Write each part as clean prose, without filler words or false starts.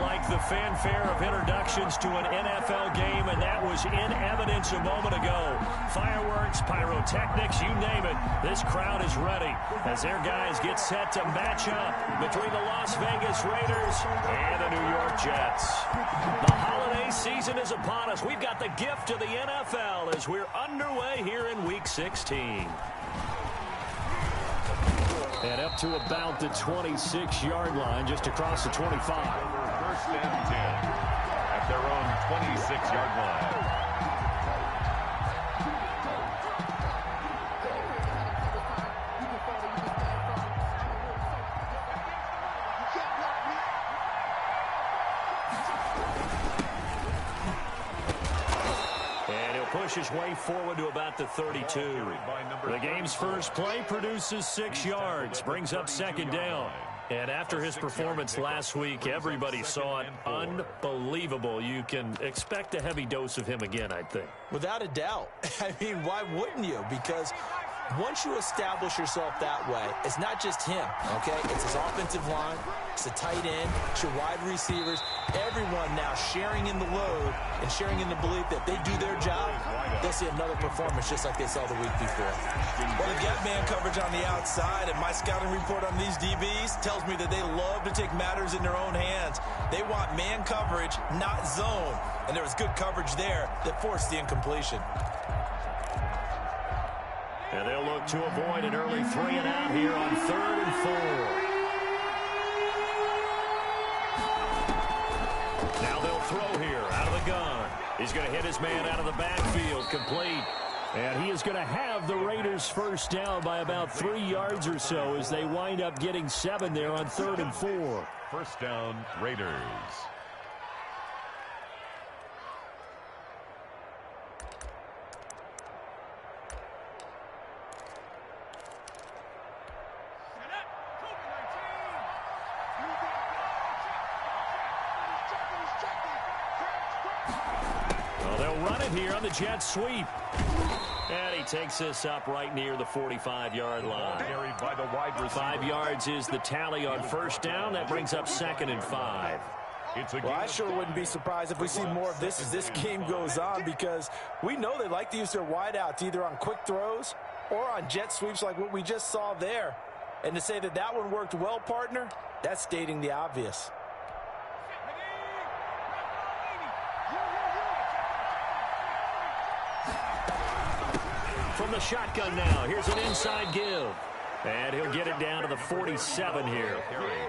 like the fanfare of introductions to an NFL game, and that was in evidence a moment ago. Fireworks, pyrotechnics, you name it. This crowd is ready as their guys get set to match up between the Las Vegas Raiders and the New York Jets. The holiday season is upon us. We've got the gift of the NFL as we're underway here in Week 16. And up to about the 26-yard line, just across the 25. First and 10 at their own 26-yard line. Push his way forward to about the 32. The game's first play produces 6 yards, brings up second down. And after his performance last week, everybody saw it. Unbelievable. You can expect a heavy dose of him again, I think. Without a doubt. I mean, why wouldn't you? Because once you establish yourself that way, it's not just him, okay? It's his offensive line, it's the tight end, it's your wide receivers, everyone now sharing in the load and sharing in the belief that they do their job, they'll see another performance just like they saw the week before. Well, they've got man coverage on the outside, and my scouting report on these DBs tells me that they love to take matters in their own hands. They want man coverage, not zone, and there was good coverage there that forced the incompletion. And they'll look to avoid an early 3-and-out here on 3rd and 4. Now they'll throw here out of the gun. He's going to hit his man out of the backfield, complete. And he is going to have the Raiders first down by about 3 yards or so as they wind up getting 7 there on 3rd and 4. First down, Raiders. Here on the jet sweep. And he takes this up right near the 45-yard line. Carried by the wide receiver. 5 yards is the tally on first down. That brings up 2nd and 5. Well, I sure wouldn't be surprised if we see more of this as this game goes on, because we know they like to use their wideouts either on quick throws or on jet sweeps like what we just saw there. And to say that that one worked well, partner, that's stating the obvious. From the shotgun now, here's an inside give. And he'll get it down to the 47 here.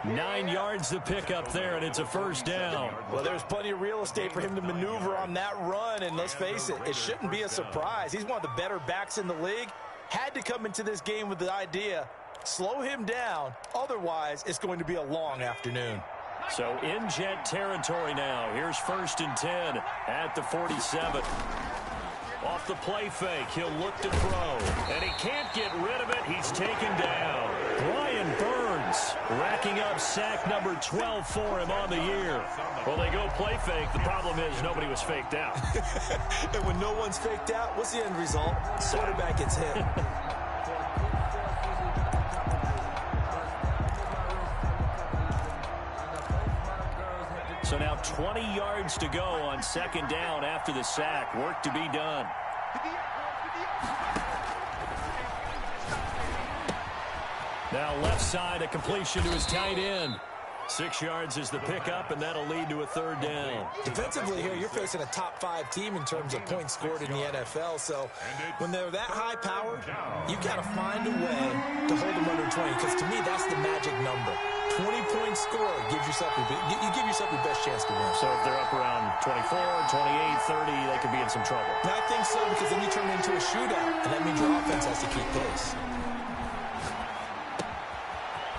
9 yards to pick up there, and it's a first down. Well, there's plenty of real estate for him to maneuver on that run, and let's face it, it shouldn't be a surprise. He's one of the better backs in the league. Had to come into this game with the idea, slow him down, otherwise it's going to be a long afternoon. So in jet territory now. Here's 1st and 10 at the 47. Off the play fake, he'll look to throw, and he can't get rid of it. He's taken down. Brian Burns racking up sack number 12 for him on the year. Well, they go play fake. The problem is nobody was faked out. And when no one's faked out, what's the end result? Quarterback gets hit. So now 20 yards to go on 2nd down after the sack. Work to be done. Now left side, a completion to his tight end. 6 yards is the pickup, and that'll lead to a 3rd down. Defensively here, you're facing a top 5 team in terms of points scored in the NFL. So when they're that high powered, you've got to find a way to hold them under 20, because to me, that's the magic number. 20-point score gives yourself you give yourself your best chance to win. So if they're up around 24, 28, 30, they could be in some trouble. And I think so, because then you turn it into a shootout, and that means your offense has to keep pace.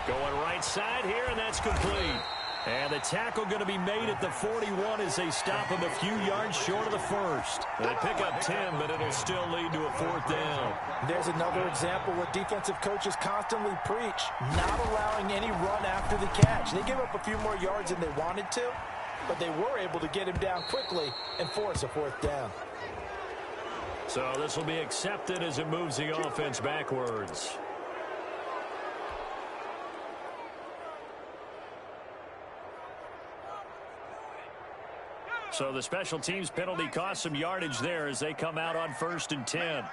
Going right side here, and that's complete. And the tackle going to be made at the 41 as they stop him a few yards short of the first. They pick up 10, but it'll still lead to a 4th down. There's another example where defensive coaches constantly preach, not allowing any run after the catch. They gave up a few more yards than they wanted to, but they were able to get him down quickly and force a 4th down. So this will be accepted as it moves the offense backwards. So the special teams penalty cost some yardage there as they come out on 1st and 10.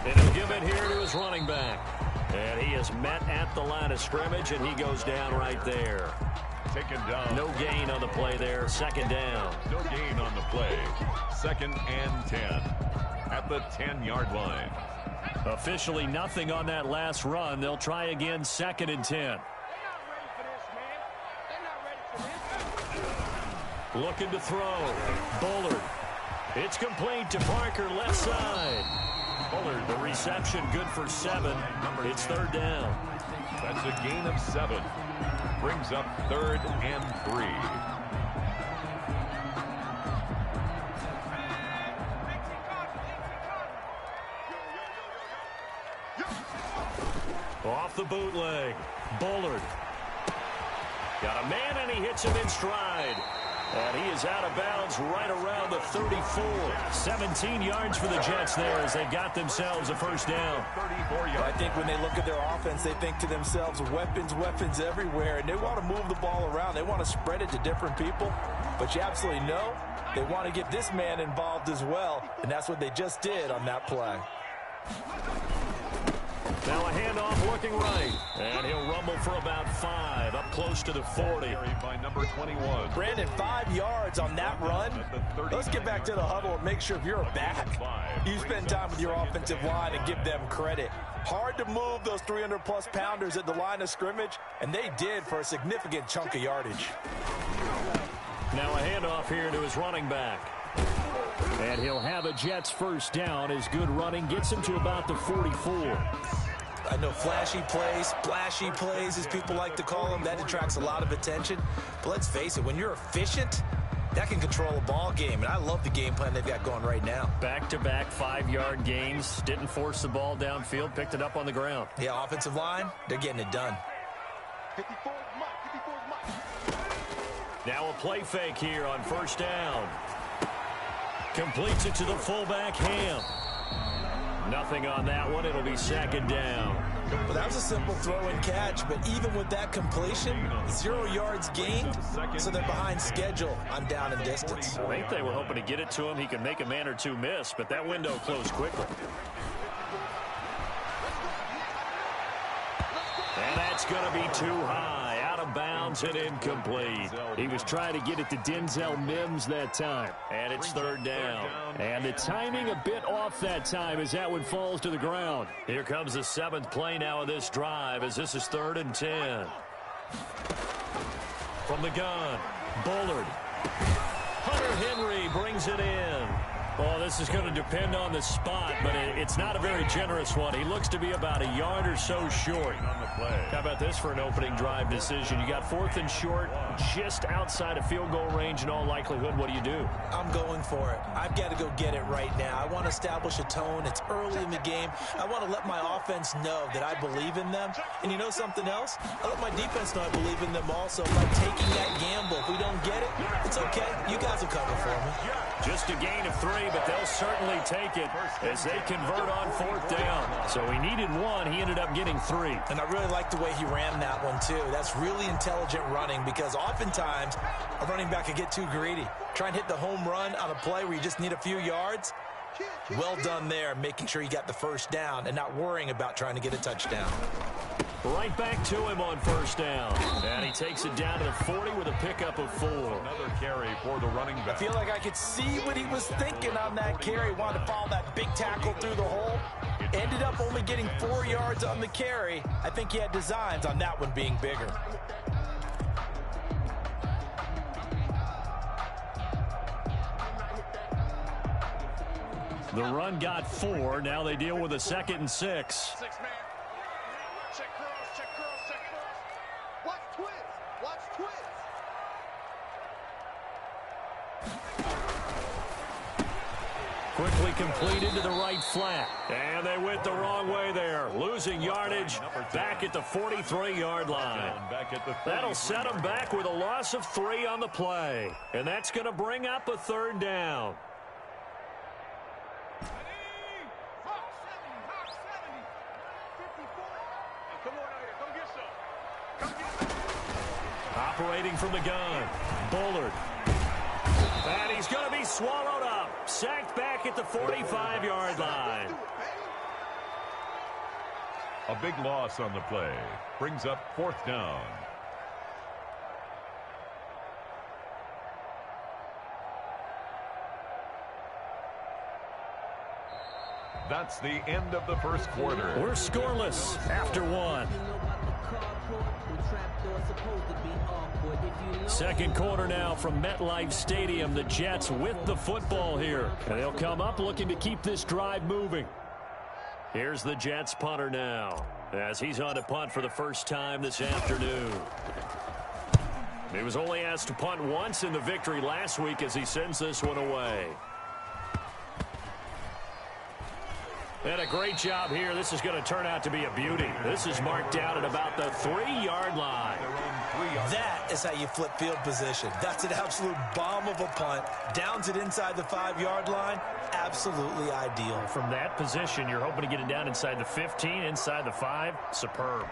And he'll give it here to his running back. And he is met at the line of scrimmage, and he goes down right there. Taken down. No gain on the play there. 2nd down. No gain on the play. 2nd and 10 at the 10-yard line. Officially nothing on that last run. They'll try again 2nd and 10. Looking to throw. Bullard. It's complete to Parker, left side. Bullard, the reception, good for 7. It's 3rd down. That's a gain of 7. Brings up 3rd and 3. Off the bootleg. Bullard. Got a man, and he hits him in stride. And he is out of bounds right around the 34. 17 yards for the Jets there as they got themselves a 1st down. 34 yards. I think when they look at their offense, they think to themselves, weapons, weapons everywhere. And they want to move the ball around. They want to spread it to different people. But you absolutely know they want to get this man involved as well. And that's what they just did on that play. Now a handoff looking right. And he'll rumble for about 5, up close to the 40. By number 21. Brandon, 5 yards on that run. Let's get back to the huddle and make sure if you're a back, you spend time with your offensive line and give them credit. Hard to move those 300-plus pounders at the line of scrimmage, and they did for a significant chunk of yardage. Now a handoff here to his running back. And he'll have a Jets 1st down. His good running gets him to about the 44. I know flashy plays, splashy plays, as people like to call them, that attracts a lot of attention. But let's face it, when you're efficient, that can control a ball game. And I love the game plan they've got going right now. Back-to-back 5-yard gains. Didn't force the ball downfield. Picked it up on the ground. Yeah, offensive line, they're getting it done. Now a play fake here on 1st down. Completes it to the fullback, Ham. Nothing on that one. It'll be 2nd down. Well, that was a simple throw and catch, but even with that completion, 0 yards gained, so they're behind schedule on down and distance. I think they were hoping to get it to him. He could make a man or two miss, but that window closed quickly. And that's going to be too high. Out of bounds and incomplete. He was trying to get it to Denzel Mims that time. And it's 3rd down. And the timing a bit off that time as that one falls to the ground. Here comes the 7th play now of this drive as this is 3rd and 10. From the gun, Bullard. Hunter Henry brings it in. Well, this is going to depend on the spot, but it's not a very generous one. He looks to be about a yard or so short. How about this for an opening drive decision? You got 4th and short, just outside of field goal range in all likelihood. What do you do? I'm going for it. I've got to go get it right now. I want to establish a tone. It's early in the game. I want to let my offense know that I believe in them. And you know something else? I let my defense know I believe in them also by taking that gamble. If we don't get it, it's okay. You guys will cover for me. Just a gain of 3, but they'll certainly take it as they convert on 4th down. So he needed 1. He ended up getting 3. And I really like the way he ran that one, too. That's really intelligent running because oftentimes a running back can get too greedy. Try and hit the home run on a play where you just need a few yards. Well done there, making sure you got the 1st down and not worrying about trying to get a touchdown. Right back to him on 1st down. And he takes it down to the 40 with a pickup of 4. Another carry for the running back. I feel like I could see what he was thinking on that carry. Wanted to follow that big tackle through the hole. Ended up only getting 4 yards on the carry. I think he had designs on that one being bigger. The run got 4. Now they deal with a 2nd and 6. Quickly completed to the right flat. And they went the wrong way there. Losing yardage back at the 43-yard line. That'll set them back with a loss of 3 on the play. And that's going to bring up a 3rd down. operating from the gun. Bullard. And he's going to be swallowed up. Sacked back at the 45-yard line. A big loss on the play. Brings up 4th down. That's the end of the first quarter. We're scoreless after 1. Second quarter now from MetLife Stadium. The Jets with the football here. And they'll come up looking to keep this drive moving. Here's the Jets punter now as he's on to punt for the first time this afternoon. He was only asked to punt once in the victory last week as he sends this one away. And a great job here. This is going to turn out to be a beauty. This is marked down at about the 3-yard line. That is how you flip field position. That's an absolute bomb of a punt. Downs it inside the 5-yard line. Absolutely ideal. From that position, you're hoping to get it down inside the 15, inside the 5. Superb.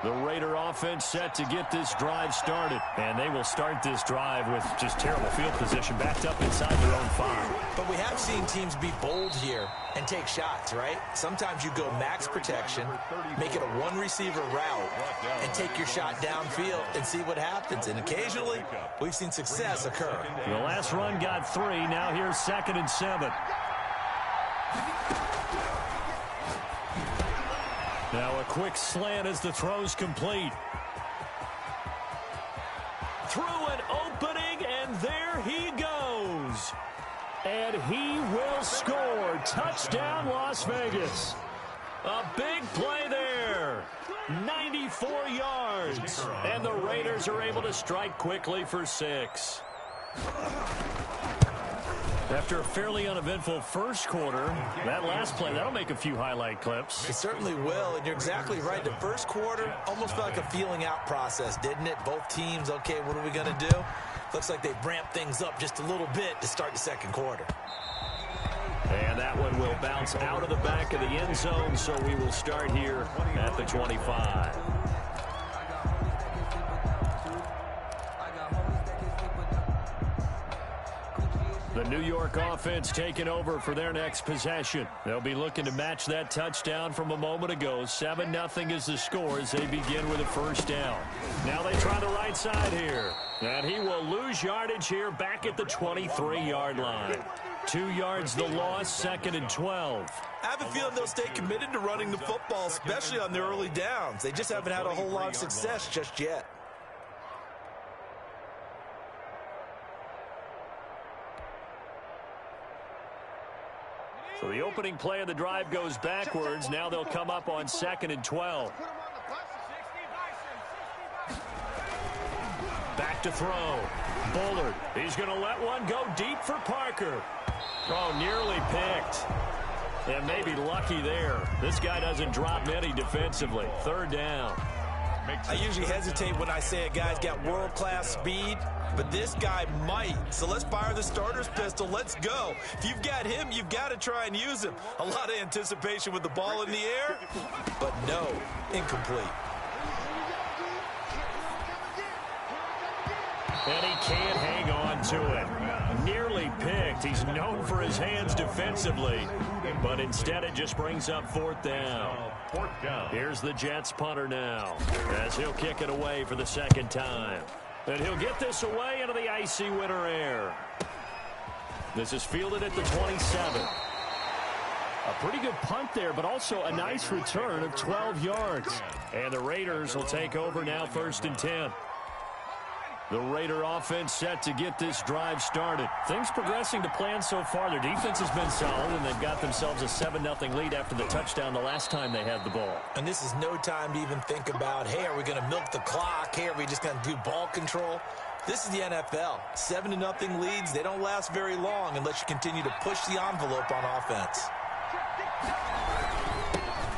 The Raider offense set to get this drive started. And they will start this drive with just terrible field position backed up inside their own 5. But we have seen teams be bold here and take shots, right? Sometimes you go max protection, make it a one-receiver route, and take your shot downfield and see what happens. And occasionally, we've seen success occur. The last run got 3. Now here's 2nd and 7. Now a quick slant as the throw's complete. Through an opening, and there he goes. And he will score. Touchdown, Las Vegas. A big play there. 94 yards. And the Raiders are able to strike quickly for 6. After a fairly uneventful first quarter, that last play, that'll make a few highlight clips. It certainly will, and you're exactly right. The first quarter almost felt like a feeling out process, didn't it? Both teams, okay, what are we going to do? Looks like they've ramped things up just a little bit to start the second quarter. And that one will bounce out of the back of the end zone, so we will start here at the 25. The New York offense taking over for their next possession. They'll be looking to match that touchdown from a moment ago. 7-0 is the score as they begin with a first down. Now they try the right side here. And he will lose yardage here back at the 23-yard line. 2 yards the loss, 2nd and 12. I have a feeling they'll stay committed to running the football, especially on their early downs. They just haven't had a whole lot of success just yet. So the opening play of the drive goes backwards. Now they'll come up on 2nd and 12. Back to throw. Bullard. He's going to let one go deep for Parker. Oh, nearly picked. And maybe lucky there. This guy doesn't drop many defensively. 3rd down. I usually hesitate when I say a guy's got world-class speed, but this guy might. So let's fire the starter's pistol. Let's go. If you've got him, you've got to try and use him. A lot of anticipation with the ball in the air, but no, incomplete. And he can't hang on to it. Nearly picked. He's known for his hands defensively, but instead it just brings up 4th down. Here's the Jets punter now as he'll kick it away for the 2nd time. And he'll get this away into the icy winter air. This is fielded at the 27. A pretty good punt there, but also a nice return of 12 yards. And the Raiders will take over now 1st and 10. The Raider offense set to get this drive started. Things progressing to plan so far. Their defense has been solid, and they've got themselves a 7-0 lead after the touchdown the last time they had the ball. And this is no time to even think about, hey, are we going to milk the clock? Hey, are we just going to do ball control? This is the NFL. 7-0 leads, they don't last very long unless you continue to push the envelope on offense.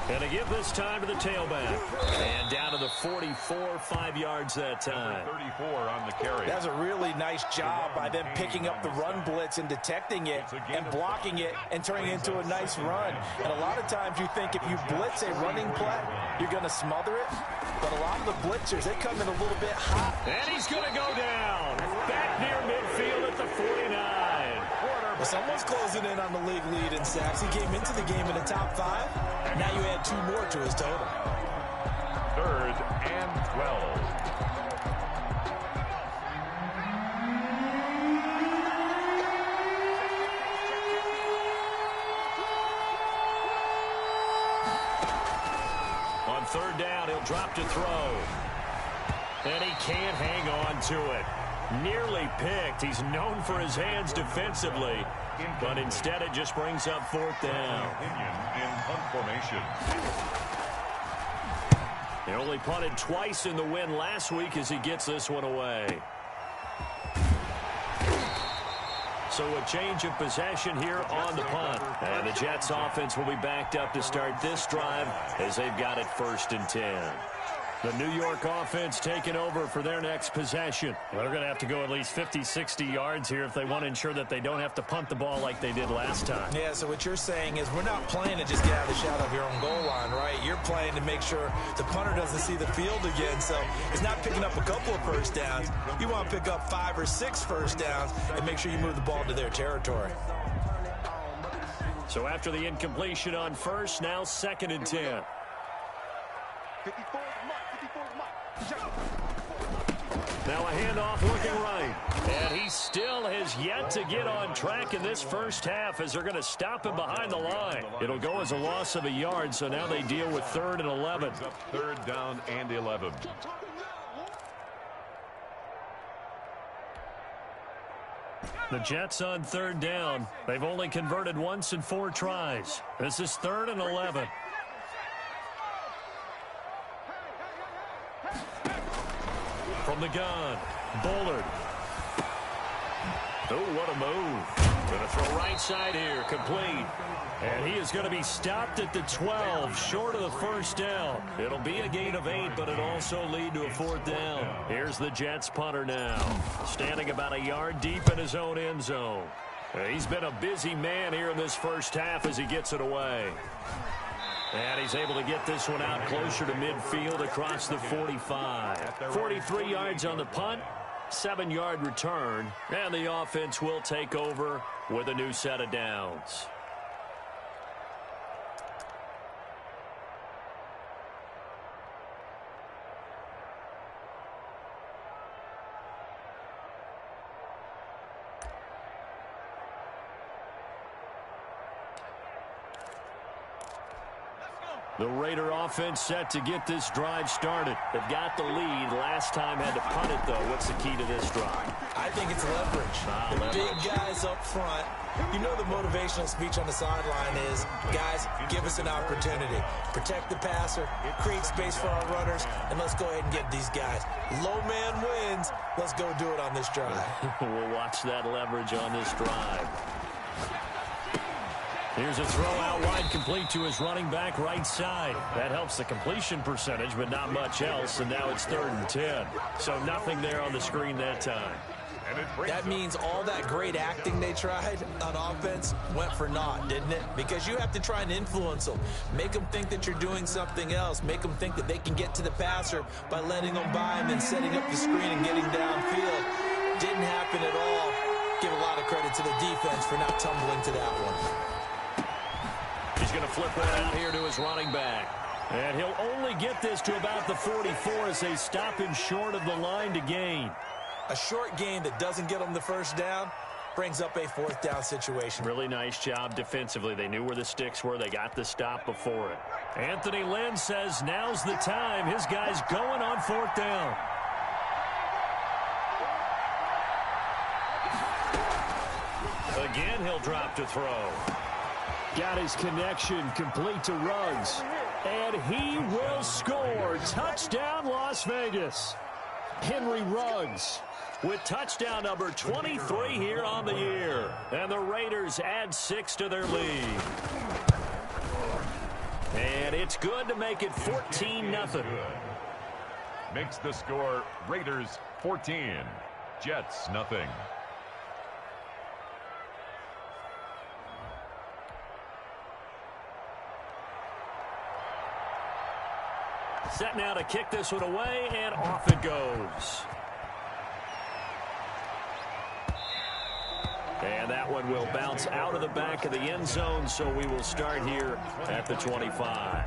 And to give this time to the tailback. And down to the 44, 5 yards that time. Number 34 on the carry. That's a really nice job by them picking up the run blitz and detecting it and blocking it and turning it into a nice run. And a lot of times you think if you blitz a running play, you're going to smother it. But a lot of the blitzers, they come in a little bit hot. And he's going to go down. Back near midfield at the 49. Well, someone's closing in on the league lead in sacks. He came into the game in the top 5. Now you add 2 more to his total. 3rd and 12. On 3rd down, he'll drop to throw. And he can't hang on to it. Nearly picked. He's known for his hands defensively, but instead it just brings up 4th down. In punt formation. He only punted twice in the win last week as he gets this one away. So a change of possession here on the punt. And the Jets offense will be backed up to start this drive as they've got it 1st and 10. The New York offense taking over for their next possession. Well, they're going to have to go at least 50, 60 yards here if they want to ensure that they don't have to punt the ball like they did last time. Yeah, so what you're saying is we're not playing to just get out of the shadow of your own goal line, right? You're playing to make sure the punter doesn't see the field again. So it's not picking up a couple of first downs. You want to pick up 5 or 6 first downs and make sure you move the ball to their territory. So after the incompletion on 1st, now 2nd and 10. Now a handoff looking right. And he still has yet to get on track in this first half as they're going to stop him behind the line. It'll go as a loss of a yard, so now they deal with 3rd and 11. 3rd down and 11. The Jets on 3rd down. They've only converted once in 4 tries. This is 3rd and 11. From the gun, Bullard. Oh, what a move. Going to throw right side here, complete. And he is going to be stopped at the 12, short of the 1st down. It'll be a gain of 8, but it'll also lead to a 4th down. Here's the Jets punter now, standing about a yard deep in his own end zone. He's been a busy man here in this first half as he gets it away. And he's able to get this one out closer to midfield across the 45. 43 yards on the punt, 7-yard return, and the offense will take over with a new set of downs. The Raider offense set to get this drive started. They've got the lead. Last time had to punt it, though. What's the key to this drive? I think it's leverage. The big guys up front. You know the motivational speech on the sideline is, guys, give us an opportunity. Protect the passer, create space for our runners, and let's go ahead and get these guys. Low man wins. Let's go do it on this drive. We'll watch that leverage on this drive. Here's a throw out wide, complete to his running back right side. That helps the completion percentage, but not much else, and now it's 3rd and 10. So nothing there on the screen that time. That means all that great acting they tried on offense went for naught, didn't it? Because you have to try and influence them. Make them think that you're doing something else. Make them think that they can get to the passer by letting them by and then setting up the screen and getting downfield. Didn't happen at all. Give a lot of credit to the defense for not tumbling to that one. He's going to flip one out here to his running back. And he'll only get this to about the 44 as they stop him short of the line to gain. A short gain that doesn't get them the 1st down brings up a 4th down situation. Really nice job defensively. They knew where the sticks were. They got the stop before it. Anthony Lynn says now's the time. His guy's going on 4th down. Again, he'll drop to throw. Got his connection complete to Ruggs. And he will score. Touchdown, Las Vegas. Henry Ruggs with touchdown number 23 here on the year. And the Raiders add 6 to their lead. And it's good to make it 14-0. Makes the score Raiders 14, Jets nothing. Set now to kick this one away, and off it goes. And that one will bounce out of the back of the end zone, so we will start here at the 25.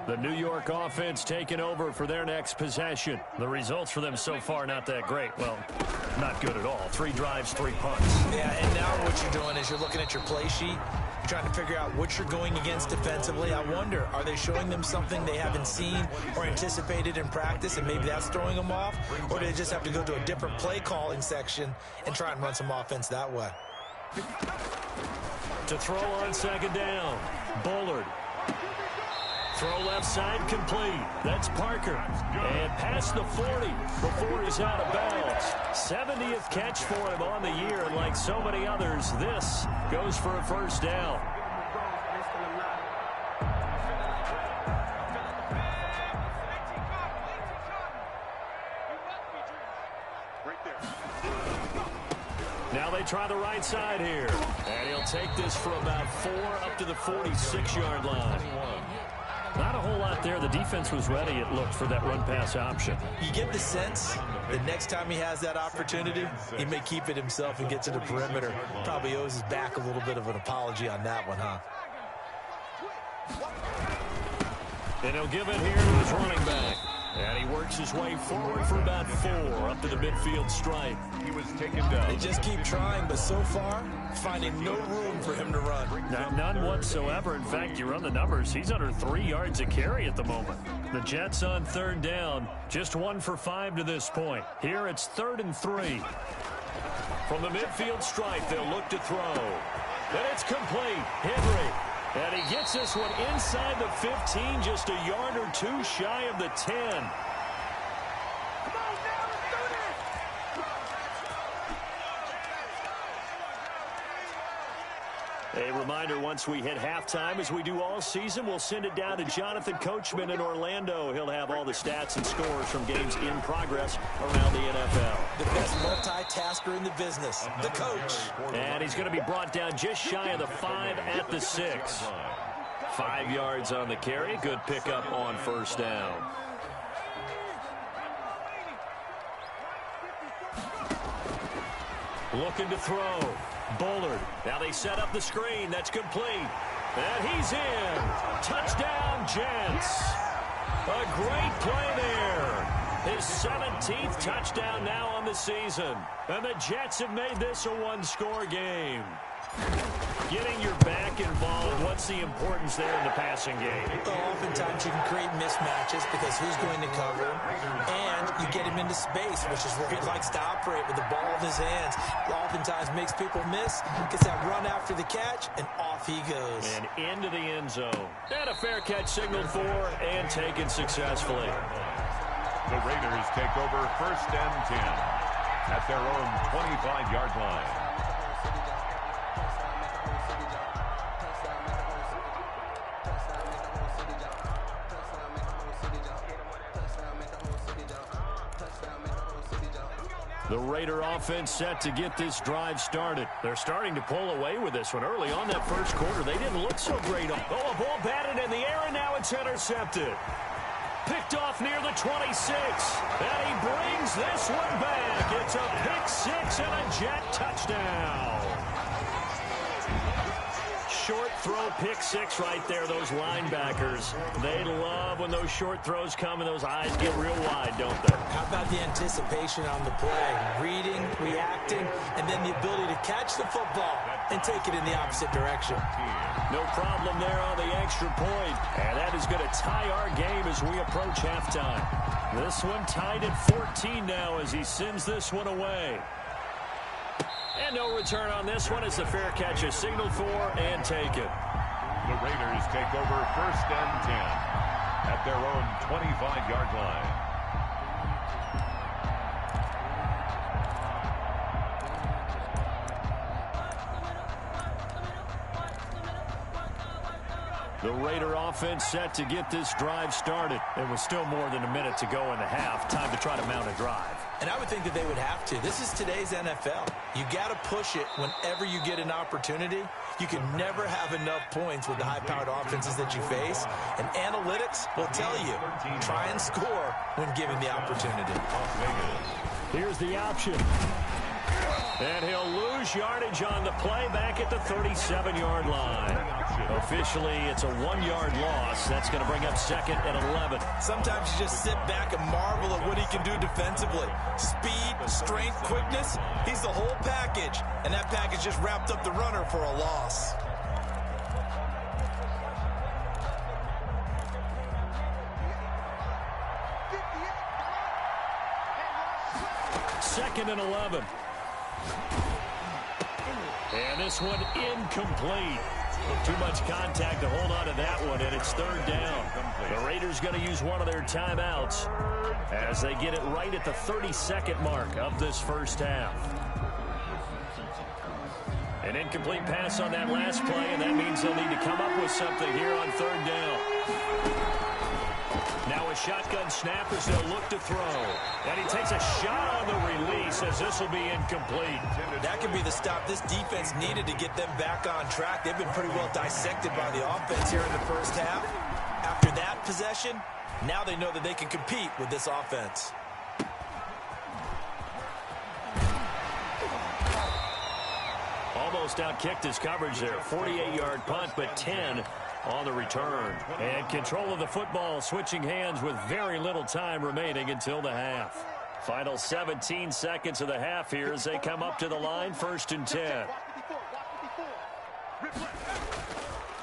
The New York offense taking over for their next possession. The results for them so far not that great. Well, not good at all. 3 drives, 3 punts. Yeah, and now what you're doing is you're looking at your play sheet. You're trying to figure out what you're going against defensively. I wonder, are they showing them something they haven't seen or anticipated in practice, and maybe that's throwing them off? Or do they just have to go to a different play calling section and try and run some offense that way? To throw on second down, Bullard. Throw left side complete. That's Parker. And past the 40 before he's out of bounds. 70th catch for him on the year, and like so many others, this goes for a first down. Now they try the right side here. And he'll take this for about 4 up to the 46-yard line. Not a whole lot there. The defense was ready, it looked, for that run-pass option. You get the sense that next time he has that opportunity, he may keep it himself and get to the perimeter. Probably owes his back a little bit of an apology on that one, huh? And he'll give it here to his running back. And he works his way forward for about 4 up to the midfield stripe. He was taken down. They just keep trying, but so far, finding no room for him to run. None whatsoever. In fact, you run the numbers, he's under 3 yards a carry at the moment. The Jets on third down, just 1 for 5 to this point. Here it's 3rd and 3. From the midfield stripe, they'll look to throw. And it's complete. Henry. And he gets this one inside the 15, just a yard or 2 shy of the 10. A reminder, once we hit halftime, as we do all season, we'll send it down to Jonathan Coachman in Orlando. He'll have all the stats and scores from games in progress around the NFL. The best multitasker in the business, the coach. And he's going to be brought down just shy of the 5 at the 6. 5 yards on the carry. Good pickup on first down. Looking to throw. Bullard. Now they set up the screen. That's complete. And he's in. Touchdown, Jets. A great play there. His 17th touchdown now on the season. And the Jets have made this a one-score game. Getting your back involved, what's the importance there in the passing game? Oftentimes you can create mismatches because who's going to cover him, and you get him into space, which is where he likes to operate with the ball in his hands. Oftentimes makes people miss, gets that run after the catch, and off he goes. And into the end zone. And a fair catch signaled for and taken successfully. The Raiders take over 1st and 10 at their own 25-yard line. The Raider offense set to get this drive started. They're starting to pull away with this one. Early on that first quarter, they didn't look so great. Oh, a ball batted in the air, and now it's intercepted. Picked off near the 26. And he brings this one back. It's a pick 6 and a Jet touchdown. Short throw, pick 6 right there. Those linebackers, they love when those short throws come and those eyes get real wide, don't they? How about the anticipation on the play? Reading, reacting, and then the ability to catch the football and take it in the opposite direction. No problem there on the extra point. And that is going to tie our game as we approach halftime. This one tied at 14 now as he sends this one away. And no return on this one as the fair catch is signaled for and taken. The Raiders take over 1st and 10 at their own 25-yard line. The Raider offense set to get this drive started. It was still more than a minute to go in the half. Time to try to mount a drive. And I would think that they would have to. This is today's NFL. You got to push it whenever you get an opportunity. You can never have enough points with the high-powered offenses that you face. And analytics will tell you, try and score when given the opportunity. Here's the option. And he'll lose yardage on the play back at the 37-yard line. Officially, it's a 1-yard loss. That's going to bring up 2nd and 11. Sometimes you just sit back and marvel at what he can do defensively. Speed, strength, quickness, he's the whole package. And that package just wrapped up the runner for a loss. Second and 11. And this one incomplete. Too much contact to hold on to that one, and it's 3rd down. The Raiders going to use one of their timeouts as they get it right at the 32nd mark of this first half. An incomplete pass on that last play, and that means they'll need to come up with something here on 3rd down. Now a shotgun snap as they'll look to throw. And he takes a shot on the release as this will be incomplete. That could be the stop this defense needed to get them back on track. They've been pretty well dissected by the offense here in the first half. After that possession, now they know that they can compete with this offense. Almost outkicked his coverage there. 48-yard punt, but 10 on the return. And control of the football switching hands with very little time remaining until the half. Final 17 seconds of the half here as they come up to the line. 1st and 10.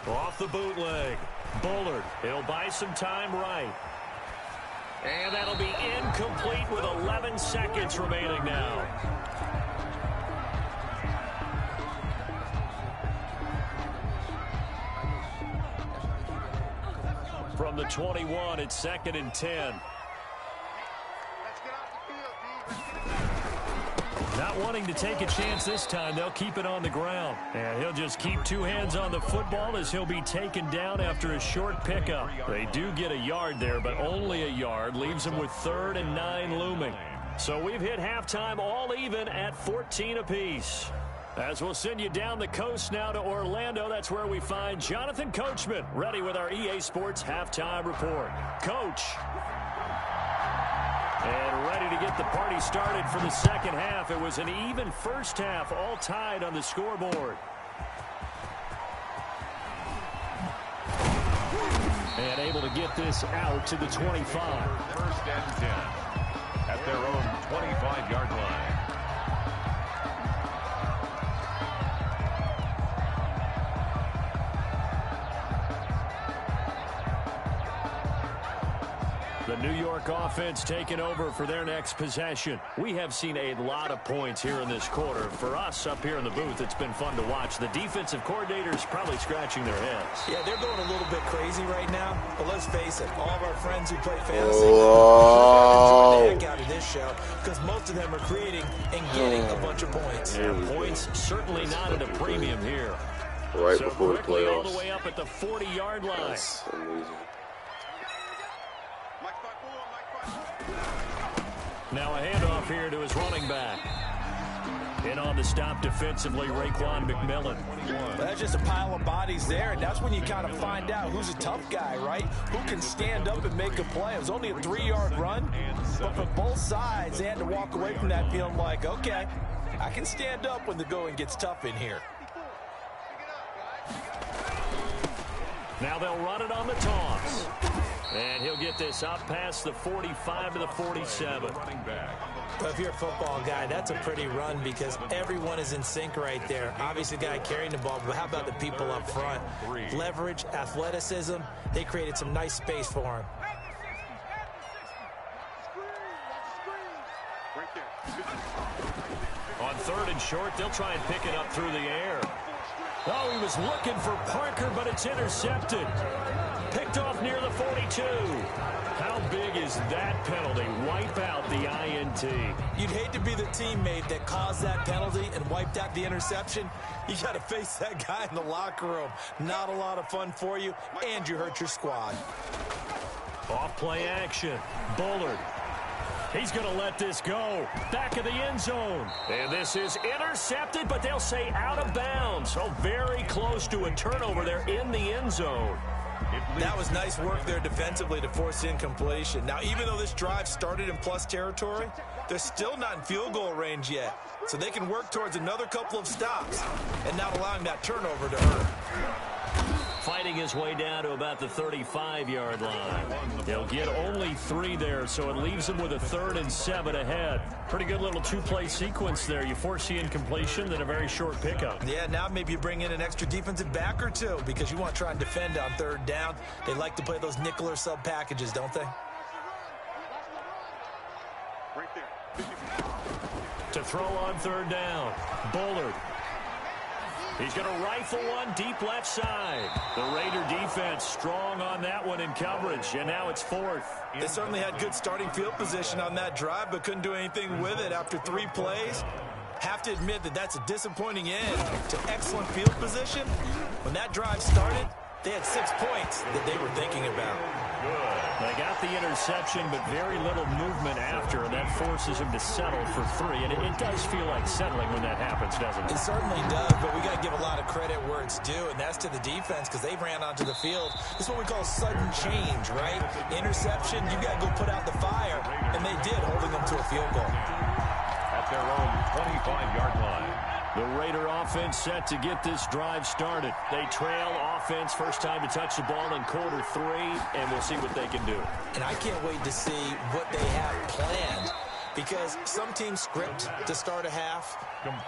Off the bootleg. Bullard. He'll buy some time right. And that'll be incomplete with 11 seconds remaining now. From the 21, it's 2nd and 10. Not wanting to take a chance this time, they'll keep it on the ground. And he'll just keep 2 hands on the football as he'll be taken down after a short pickup. They do get a yard there, but only a yard. Leaves them with 3rd and 9 looming. So we've hit halftime all even at 14 apiece. As we'll send you down the coast now to Orlando, that's where we find Jonathan Coachman, ready with our EA Sports Halftime Report. Coach. And ready to get the party started for the second half. It was an even first half, all tied on the scoreboard. And able to get this out to the 25. 1st and 10 at their own 25-yard line. The New York offense taking over for their next possession. We have seen a lot of points here in this quarter. For us up here in the booth, it's been fun to watch. The defensive coordinators probably scratching their heads. Yeah, they're going a little bit crazy right now. But let's face it, all of our friends who play fantasy enjoy the heck out of this show because most of them are creating and getting a bunch of points. And points certainly not at a premium here. Right so before the quickly all playoffs. the way up at the 40-yard line. That's amazing. Now a handoff here to his running back. In on the stop defensively, Raekwon McMillan. Well, that's just a pile of bodies there, and that's when you kind of find out who's a tough guy, right? Who can stand up and make a play. It was only a 3-yard run, but for both sides, they had to walk away from that feeling like, okay, I can stand up when the going gets tough in here. Now they'll run it on the toss. And he'll get this up past the 45 to the 47. But if you're a football guy, that's a pretty run because everyone is in sync right there. Obviously, the guy carrying the ball, but how about the people up front? Leverage, athleticism, they created some nice space for him. On 3rd and short, they'll try and pick it up through the air. Oh, he was looking for Parker, but it's intercepted. Picked off near the 42. How big is that penalty? Wipe out the INT. You'd hate to be the teammate that caused that penalty and wiped out the interception. You got to face that guy in the locker room. Not a lot of fun for you, and you hurt your squad. Off-play action. Bullard. He's going to let this go. Back of the end zone. And this is intercepted, but they'll say out of bounds. So very close to a turnover there in the end zone. That was nice work there defensively to force incompletion. Now, even though this drive started in plus territory, they're still not in field goal range yet. So they can work towards another couple of stops and not allowing that turnover to hurt. Fighting his way down to about the 35-yard line. They'll get only 3 there, so it leaves them with a 3rd and 7 ahead. Pretty good little 2-play sequence there. You force the incompletion, then a very short pickup. Yeah, now maybe you bring in an extra defensive back or two because you want to try and defend on 3rd down. They like to play those nickel or sub packages, don't they? Right there. To throw on 3rd down. Bullard. He's going to rifle one deep left side. The Raider defense strong on that one in coverage, and now it's 4th. They certainly had good starting field position on that drive, but couldn't do anything with it after 3 plays. Have to admit that that's a disappointing end to excellent field position. When that drive started, they had 6 points that they were thinking about. Good. They got the interception, but very little movement after, and that forces him to settle for 3. And it does feel like settling when that happens, doesn't it? It certainly does, but we got to give a lot of credit where it's due, and that's to the defense because they ran onto the field. This is what we call sudden change, right? Interception, you got to go put out the fire, and they did, holding them to a field goal. At their own 25-yard line. The Raider offense set to get this drive started. They trail offense first time to touch the ball in quarter 3, and we'll see what they can do. And I can't wait to see what they have planned because some teams script to start a half.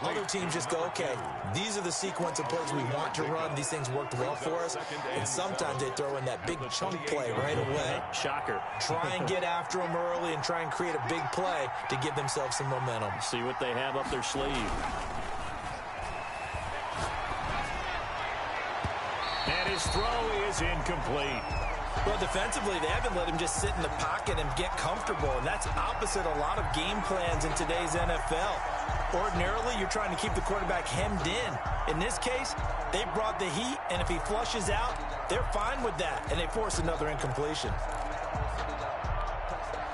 Other teams just go, okay, these are the sequence of plays we want to run. These things worked well for us. And sometimes they throw in that big chunk play right away. Shocker. Try and get after them early and try and create a big play to give themselves some momentum. See what they have up their sleeve. And his throw is incomplete. Well, defensively, they haven't let him just sit in the pocket and get comfortable, and that's opposite a lot of game plans in today's NFL. Ordinarily, you're trying to keep the quarterback hemmed in. In this case, they brought the heat, and if he flushes out, they're fine with that, and they force another incompletion.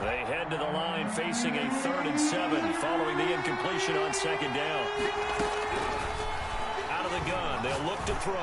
They head to the line facing a 3rd and 7 following the incompletion on 2nd down. Out of the gun, they'll look to throw.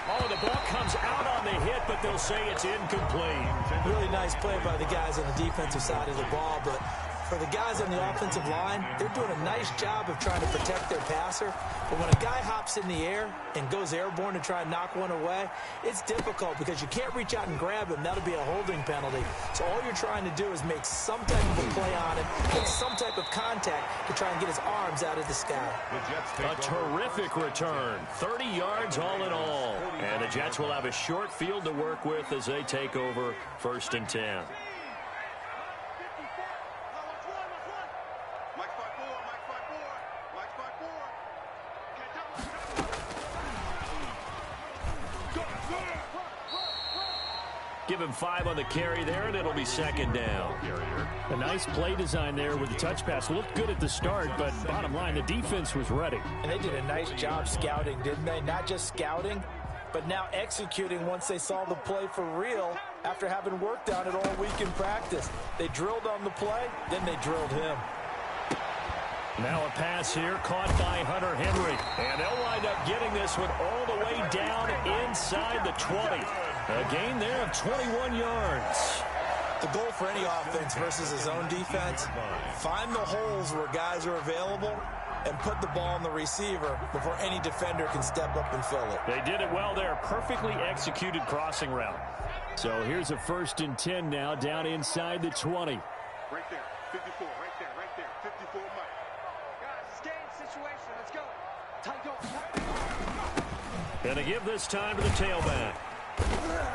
Oh, the ball comes out on the hit, but they'll say it's incomplete. Really nice play by the guys on the defensive side of the ball, but for the guys on the offensive line, they're doing a nice job of trying to protect their passer. But when a guy hops in the air and goes airborne to try and knock one away, it's difficult because you can't reach out and grab him. That'll be a holding penalty. So all you're trying to do is make some type of a play on him, make some type of contact to try and get his arms out of the sky. A terrific return. 30 yards all in all. And the Jets will have a short field to work with as they take over 1st and 10. Give him 5 on the carry there, and it'll be 2nd down. A nice play design there with the touch pass. Looked good at the start, but bottom line, the defense was ready. And they did a nice job scouting, didn't they? Not just scouting, but now executing once they saw the play for real after having worked on it all week in practice. They drilled on the play, then they drilled him. Now a pass here caught by Hunter Henry. And they'll wind up getting this one all the way down inside the 20. A gain there of 21 yards. The goal for any offense versus his own defense, find the holes where guys are available and put the ball on the receiver before any defender can step up and fill it. They did it well there. Perfectly executed crossing route. So here's a 1st and 10 now down inside the 20. Right there, 54, right there, 54 Mike. Guys, it's game situation. Let's go. Tight go. And to give this time to the tailback.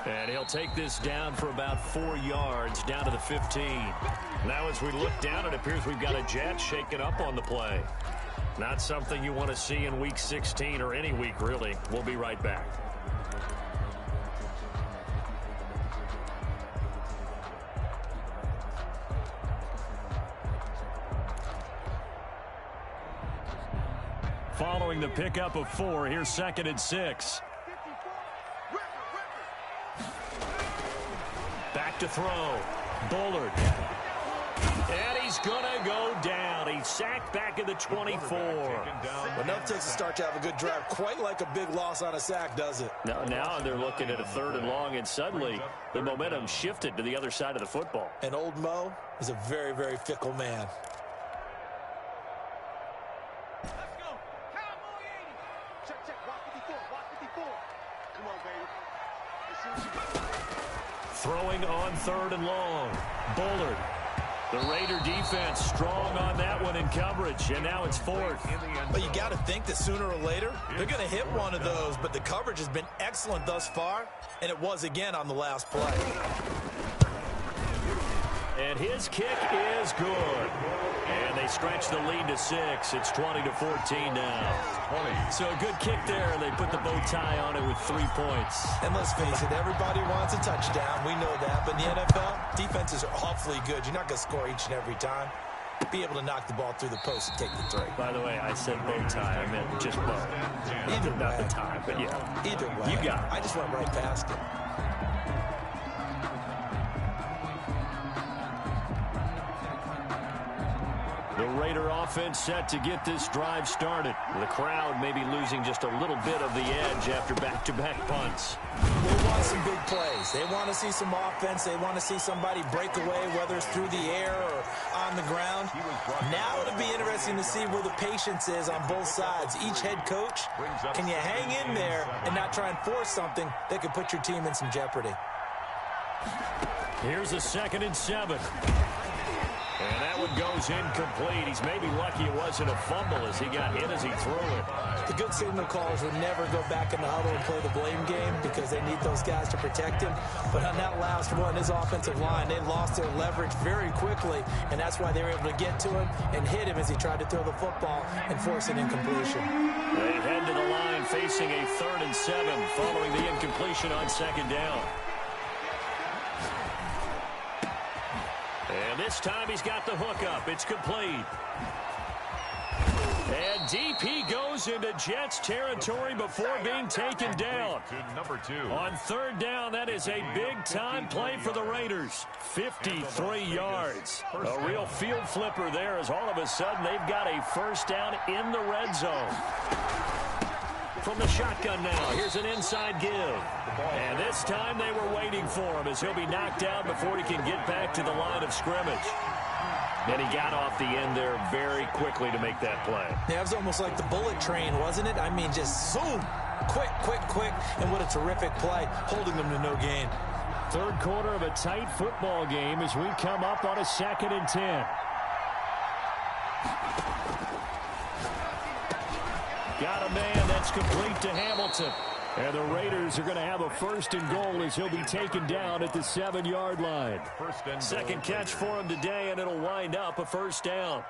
And he'll take this down for about 4 yards, down to the 15. Now as we look down, it appears we've got a Jet shaking up on the play. Not something you want to see in Week 16 or any week, really. We'll be right back. Following the pickup of 4, here's 2nd and 6. Back to throw. Bullard. And he's going to go down. He's sacked back at the 24. Enough takes a start to have a good drive. Quite like a big loss on a sack, does it? Now they're looking at a 3rd and long, and suddenly the momentum shifted to the other side of the football. And old Mo is a very, very fickle man. Let's go. Cowboy 80. Check. Walk 54. Walk 54. Come on, baby. Throwing on 3rd and long. Bullard. The Raider defense strong on that one in coverage, and now it's 4th. Well, you got to think that sooner or later they're going to hit one of those, but the coverage has been excellent thus far, and it was again on the last play. And his kick is good. And they stretch the lead to 6. It's 20-14 now. So a good kick there, and they put the bow tie on it with 3 points. And let's face it, everybody wants a touchdown. We know that. But in the NFL, defenses are awfully good. You're not going to score each and every time. Be able to knock the ball through the post and take the 3. By the way, I said bow tie. I meant just bow. Either way. Not the tie, but yeah. Either way. You got it. I just went right past it. The Raider offense set to get this drive started. The crowd may be losing just a little bit of the edge after back-to-back punts. They want some big plays. They want to see some offense. They want to see somebody break away, whether it's through the air or on the ground. Now it'll be interesting to see where the patience is on both sides. Each head coach, can you hang in there and not try and force something that could put your team in some jeopardy? Here's a 2nd and 7. And that one goes incomplete. He's maybe lucky it wasn't a fumble as he got hit as he threw it. The good signal callers would never go back in the huddle and play the blame game because they need those guys to protect him. But on that last one, his offensive line, they lost their leverage very quickly, and that's why they were able to get to him and hit him as he tried to throw the football and force an incompletion. They head to the line facing a 3rd and 7 following the incompletion on 2nd down. And this time he's got the hook up. It's complete. And deep he goes into Jets territory before being taken down. Number 2. On 3rd down, that is a big-time play for the Raiders. 53 yards. A real field flipper there as all of a sudden they've got a 1st down in the red zone. From the shotgun now, here's an inside give. And this time they were waiting for him as he'll be knocked down before he can get back to the line of scrimmage. And he got off the end there very quickly to make that play. Yeah, it was almost like the bullet train, wasn't it? I mean, just zoom. Quick. And what a terrific play, holding them to no gain. 3rd quarter of a tight football game as we come up on a 2nd and 10. Got a man that's complete to Hamilton. And the Raiders are going to have a 1st and goal as he'll be taken down at the 7-yard line. 2nd catch for him today, and it'll wind up a 1st down.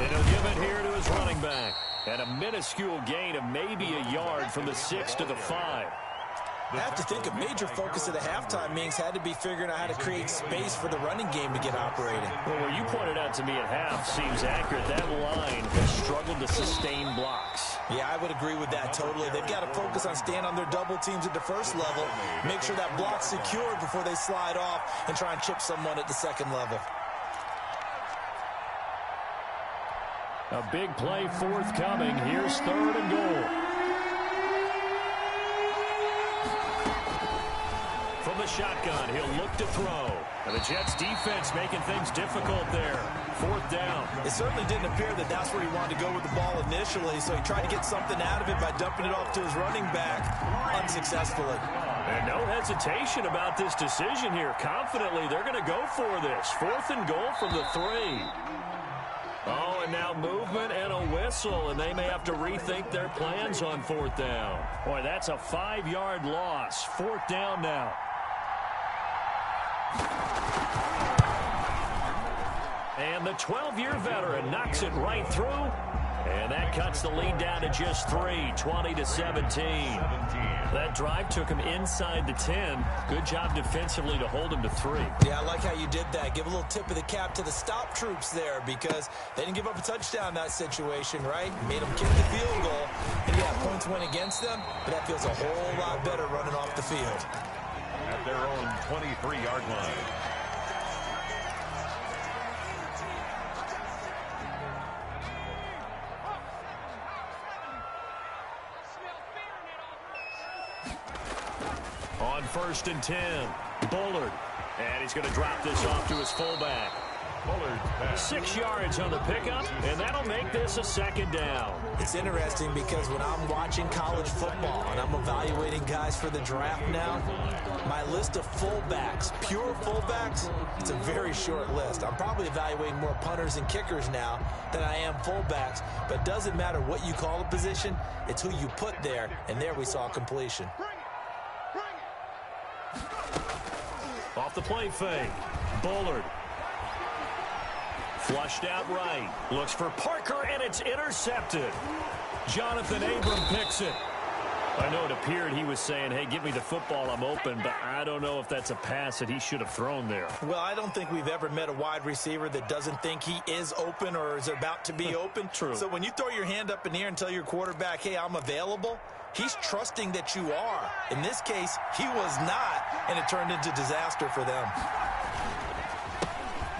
And he'll give it here to his running back. And a minuscule gain of maybe a yard from the 6 to the 5. I have to think a major focus of the halftime meetings had to be figuring out how to create space for the running game to get operating. Well, what you pointed out to me at half seems accurate. That line has struggled to sustain blocks. Yeah, I would agree with that totally. They've got to focus on staying on their double teams at the 1st level, make sure that block's secured before they slide off and try and chip someone at the 2nd level. A big play forthcoming. Here's 3rd and goal. From the shotgun, he'll look to throw. And the Jets defense making things difficult there. 4th down. It certainly didn't appear that that's where he wanted to go with the ball initially, so he tried to get something out of it by dumping it off to his running back unsuccessfully. And no hesitation about this decision here. Confidently, they're going to go for this. 4th and goal from the 3. Oh, and now movement and a whistle, and they may have to rethink their plans on 4th down. Boy, that's a 5-yard loss. 4th down now. And the 12-year veteran knocks it right through, And that cuts the lead down to just 3, 20-17. That drive took him inside the 10. Good job defensively to hold him to 3. Yeah, I like how you did that. Give a little tip of the cap to the stop troops there because they didn't give up a touchdown in that situation, right? Made them kick the field goal. And yeah, points went against them, but that feels a whole lot better running off the field. At their own 23-yard line. On 1st and 10, Bullard. And he's going to drop this off to his fullback. 6 yards on the pickup, and that'll make this a 2nd down. It's interesting because when I'm watching college football and I'm evaluating guys for the draft now, my list of fullbacks, pure fullbacks, it's a very short list. I'm probably evaluating more punters and kickers now than I am fullbacks, but it doesn't matter what you call a position, it's who you put there, and there we saw completion. Off the play fake, Bullard. Flushed out right. Looks for Parker, and it's intercepted. Jonathan Abram picks it. I know it appeared he was saying, hey, give me the football, I'm open, but I don't know if that's a pass that he should have thrown there. Well, I don't think we've ever met a wide receiver that doesn't think he is open or is about to be open. True. So when you throw your hand up in the air and tell your quarterback, hey, I'm available, he's trusting that you are. In this case, he was not, and it turned into disaster for them.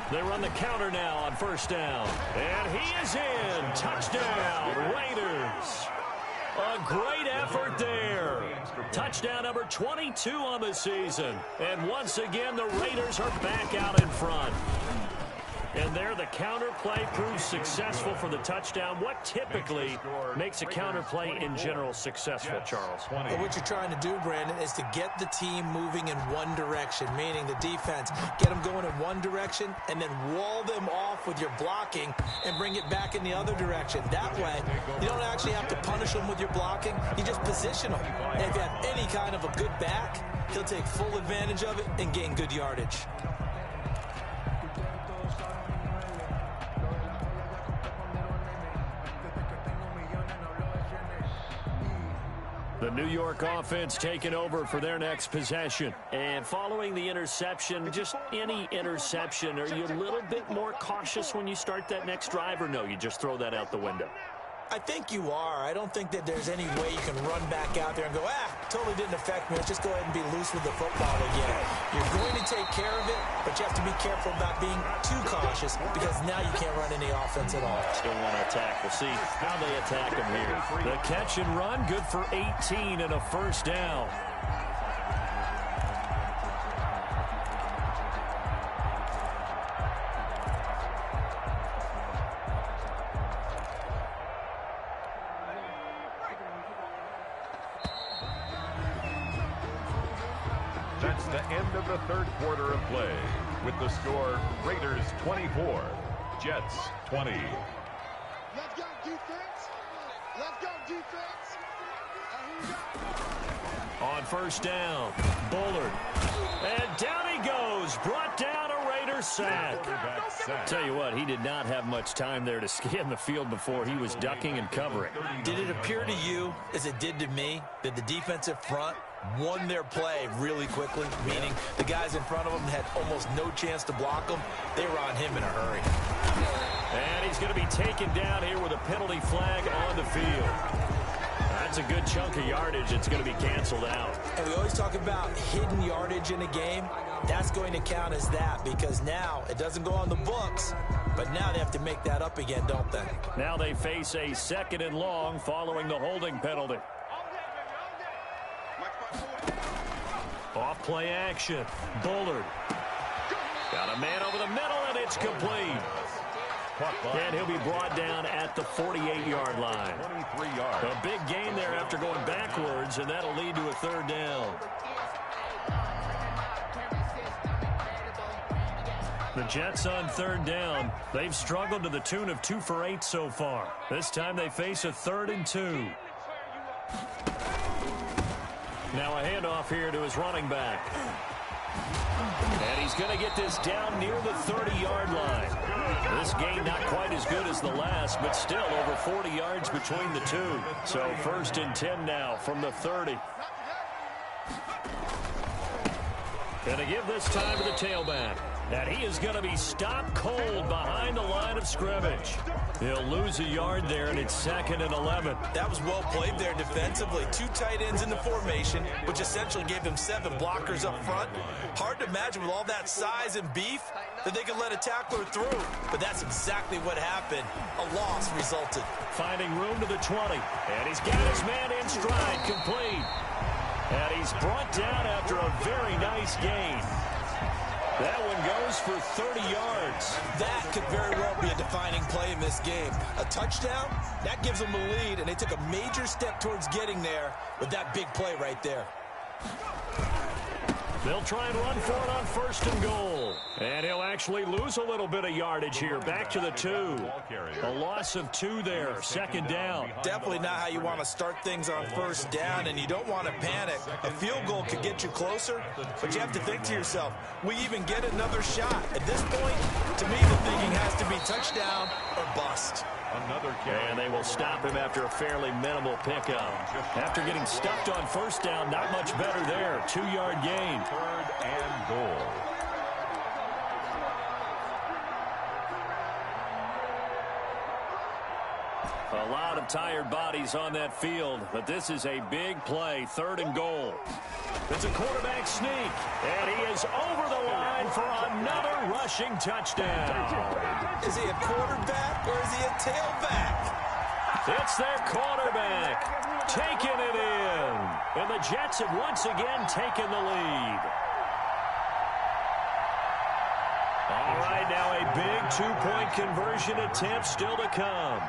They run the counter now on 1st down. And he is in. Touchdown, Raiders. A great effort there. Touchdown number 22 on the season. And once again, the Raiders are back out in front. And there, the counter play proves successful for the touchdown. What typically makes a counter play in general successful, Charles? Well, what you're trying to do, Brandon, is to get the team moving in one direction, meaning the defense. Get them going in one direction and then wall them off with your blocking and bring it back in the other direction. That way, you don't actually have to punish them with your blocking. You just position them. And if you have any kind of a good back, he'll take full advantage of it and gain good yardage. The New York offense taking over for their next possession. And following the interception, just any interception, are you a little bit more cautious when you start that next drive, or no, you just throw that out the window? I think you are. I don't think that there's any way you can run back out there and go, totally didn't affect me. Let's just go ahead and be loose with the football again. You're going to take care of it, but you have to be careful about being too cautious because now you can't run any offense at all. Still want to attack. We'll see how they attack him here. The catch and run, good for 18 and a 1st down. That's the end of the 3rd quarter of play. With the score, Raiders 24, Jets 20. Let's go, defense. Let's go, defense. On 1st down, Bullard. And down he goes. Brought down a Raider sack. Tell you what, he did not have much time there to scan the field before he was ducking and covering. Did it appear to you, as it did to me, that the defensive front won their play really quickly, meaning the guys in front of them had almost no chance to block them? They were on him in a hurry. And he's going to be taken down here with a penalty flag on the field. That's a good chunk of yardage. It's going to be canceled out. And we always talk about hidden yardage in a game. That's going to count as that because now it doesn't go on the books, but now they have to make that up again, don't they? Now they face a 2nd and long following the holding penalty. Off play action. Bullard. Got a man over the middle, and it's complete. And he'll be brought down at the 48-yard line. 23 yards. A big gain there after going backwards, and that'll lead to a 3rd down. The Jets on 3rd down. They've struggled to the tune of 2 for 8 so far. This time they face a 3rd and 2. Now a handoff here to his running back. And he's going to get this down near the 30-yard line. This game not quite as good as the last, but still over 40 yards between the two. So 1st and 10 now from the 30. Going to give this time to the tailback. And he is going to be stopped cold behind the line of scrimmage. He'll lose a yard there, and it's 2nd and 11. That was well played there defensively. 2 tight ends in the formation, which essentially gave them 7 blockers up front. Hard to imagine with all that size and beef that they could let a tackler through. But that's exactly what happened. A loss resulted. Finding room to the 20. And he's got his man in stride, complete. And he's brought down after a very nice gain. That one goes for 30 yards. That could very well be a defining play in this game. A touchdown, that gives them the lead, and they took a major step towards getting there with that big play right there. They'll try and run for it on 1st and goal. And he'll actually lose a little bit of yardage here. Back to the 2. A loss of 2 there. 2nd down. Definitely not how you want to start things on 1st down, and you don't want to panic. A field goal could get you closer, but you have to think to yourself, we even get another shot. At this point, to me, the thinking has to be touchdown or bust. Another carry. And they will stop him after a fairly minimal pickup. After getting stuffed on 1st down, not much better there. 2-yard gain. 3rd and goal. A lot of tired bodies on that field, but this is a big play. 3rd and goal. It's a quarterback sneak, and he is over the line for another rushing touchdown. Is he a quarterback or is he a tailback? It's their quarterback taking it in. And the Jets have once again taken the lead. All right, now a big 2-point conversion attempt still to come.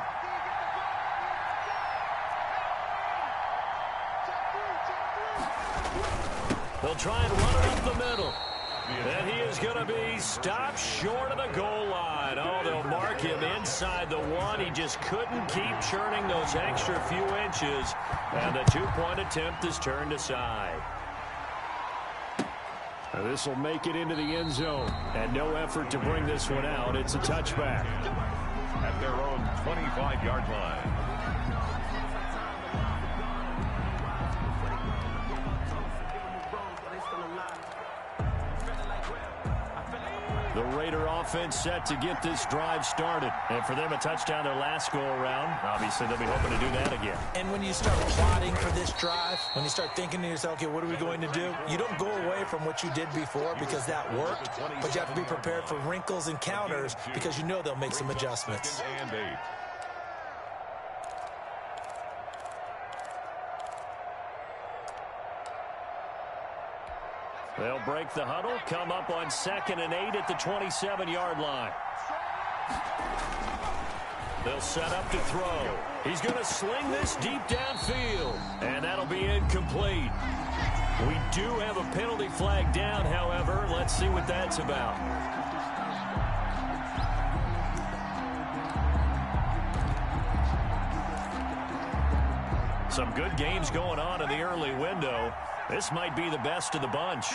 They'll try and run it up the middle. And he is going to be stopped short of the goal line. Oh, they'll mark him inside the 1. He just couldn't keep churning those extra few inches. And the 2-point attempt is turned aside. This will make it into the end zone. And no effort to bring this one out. It's a touchback. At their own 25-yard line. The Raider offense set to get this drive started. And for them, a touchdown their last go-around. Obviously, they'll be hoping to do that again. And when you start plotting for this drive, when you start thinking to yourself, okay, what are we going to do? You don't go away from what you did before because that worked, but you have to be prepared for wrinkles and counters because you know they'll make some adjustments. 2nd and 8. They'll break the huddle, come up on 2nd and 8 at the 27-yard line. They'll set up to throw. He's going to sling this deep downfield, and that'll be incomplete. We do have a penalty flag down, however. Let's see what that's about. Some good games going on in the early window. This might be the best of the bunch.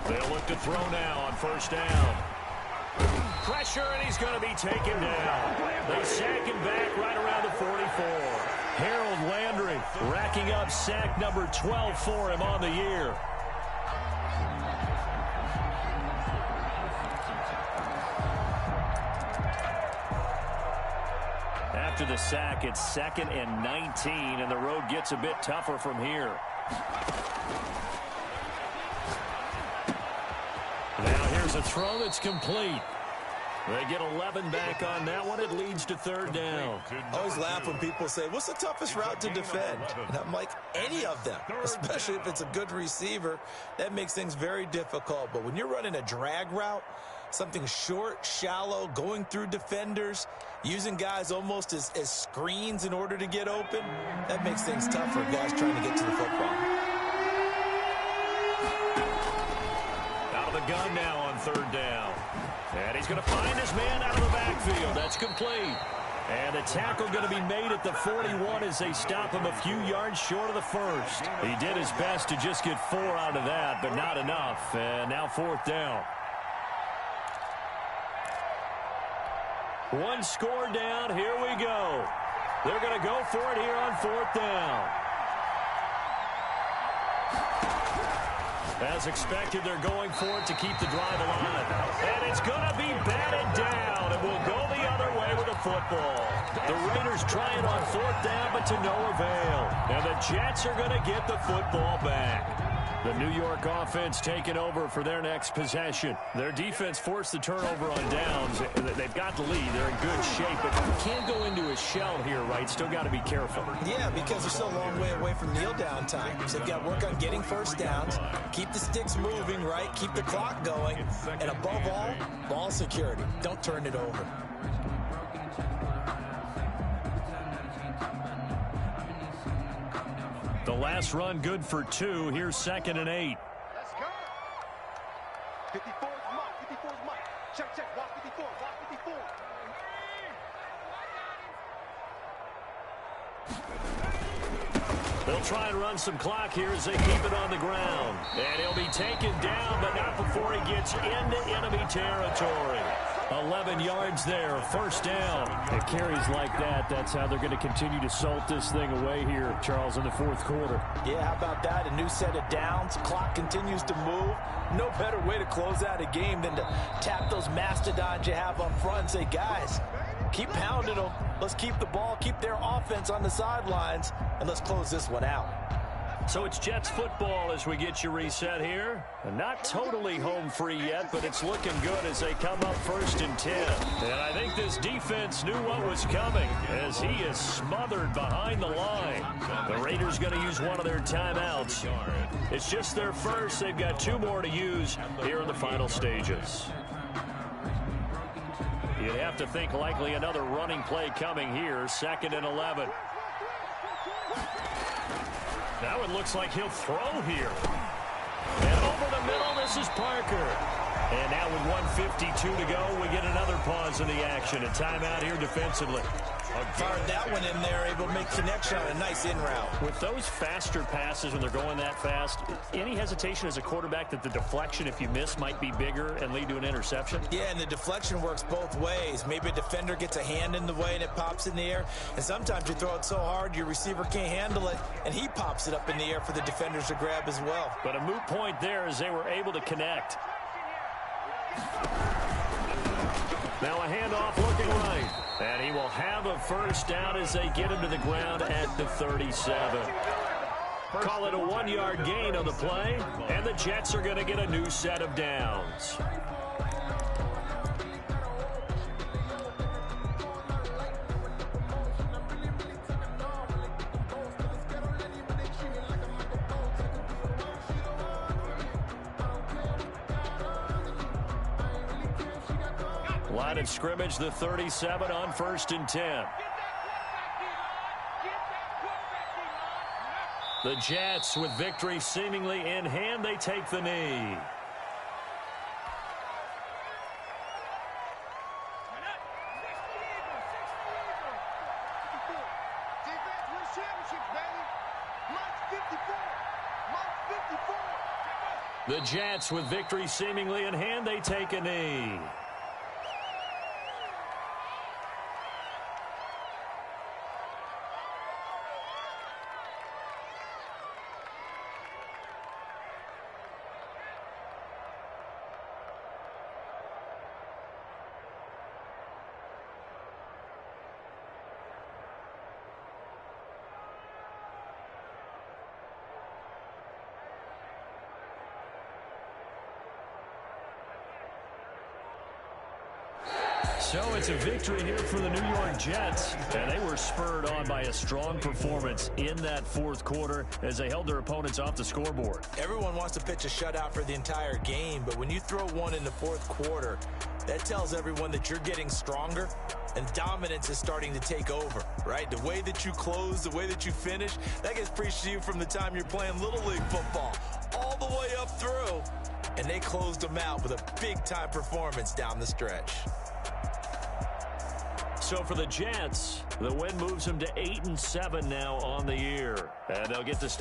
They'll look to throw now on 1st down. Pressure, and he's going to be taken down. They sack him back right around the 44. Harold Landry racking up sack number 12 for him on the year. After the sack, it's 2nd and 19, and the road gets a bit tougher from here. Now here's a throw that's complete. They get 11 back on that one. It leads to 3rd down. I always laugh when people say, what's the toughest route to defend? And I'm like, any of them, especially if it's a good receiver. That makes things very difficult. But when you're running a drag route, Something short, shallow, going through defenders, using guys almost as screens in order to get open. That makes things tough for guys trying to get to the football. Out of the gun now on third down. And he's going to find his man out of the backfield. That's complete. And a tackle going to be made at the 41 as they stop him a few yards short of the first. He did his best to just get 4 out of that, but not enough. And now fourth down. One score down. Here we go. They're going to go for it here on fourth down. As expected, they're going for it to keep the drive alive. And it's going to be batted down. It will go the other way with the football. The Raiders try it on fourth down, but to no avail. And the Jets are going to get the football back. The New York offense taking over for their next possession. Their defense forced the turnover on downs. They've got the lead. They're in good shape, but you can't go into a shell here, right? Still got to be careful. Yeah, because they're still a long way away from kneel down time. So they've got to work on getting first downs, keep the sticks moving, right? Keep the clock going, and above all, ball security. Don't turn it over. The last run good for 2. Here's 2nd and 8. Let's go. 54 is Mike. 54 is Mike. Check, check. Watch 54. Watch 54. They'll try and run some clock here as they keep it on the ground. And he'll be taken down, but not before he gets into enemy territory. 11 yards there, first down. It carries like that. That's how they're going to continue to salt this thing away here, Charles, in the fourth quarter. Yeah, how about that? A new set of downs. Clock continues to move. No better way to close out a game than to tap those mastodons you have up front and say, guys, keep pounding them. Let's keep the ball, keep their offense on the sidelines, and let's close this one out. So it's Jets football as we get you reset here. And not totally home free yet, but it's looking good as they come up 1st and 10. And I think this defense knew what was coming as he is smothered behind the line. The Raiders going to use one of their timeouts. It's just their first. They've got 2 more to use here in the final stages. You'd have to think likely another running play coming here. 2nd and 11. Now it looks like he'll throw here. And over the middle, this is Parker. And now with 1:52 to go, we get another pause in the action. A timeout here defensively. Fired that one in there, able to make connection on a nice in route. With those faster passes when they're going that fast, any hesitation as a quarterback that the deflection, if you miss, might be bigger and lead to an interception? Yeah, and the deflection works both ways. Maybe a defender gets a hand in the way and it pops in the air. And sometimes you throw it so hard your receiver can't handle it, and he pops it up in the air for the defenders to grab as well. But a moot point there as they were able to connect. Now a handoff looking right. And he will have a first down as they get him to the ground at the 37. Call it a 1-yard gain on the play. And the Jets are going to get a new set of downs. Line of scrimmage, the 37 on 1st and 10. The Jets with victory seemingly in hand, they take the knee. The Jets with victory seemingly in hand, they take a knee. So it's a victory here for the New York Jets, and they were spurred on by a strong performance in that fourth quarter as they held their opponents off the scoreboard. Everyone wants to pitch a shutout for the entire game, but when you throw one in the fourth quarter, that tells everyone that you're getting stronger and dominance is starting to take over, right? The way that you close, the way that you finish, that gets preached to you from the time you're playing Little League football all the way up through, and they closed them out with a big-time performance down the stretch. So for the Jets, the win moves them to 8-7 now on the year, and they'll get to stay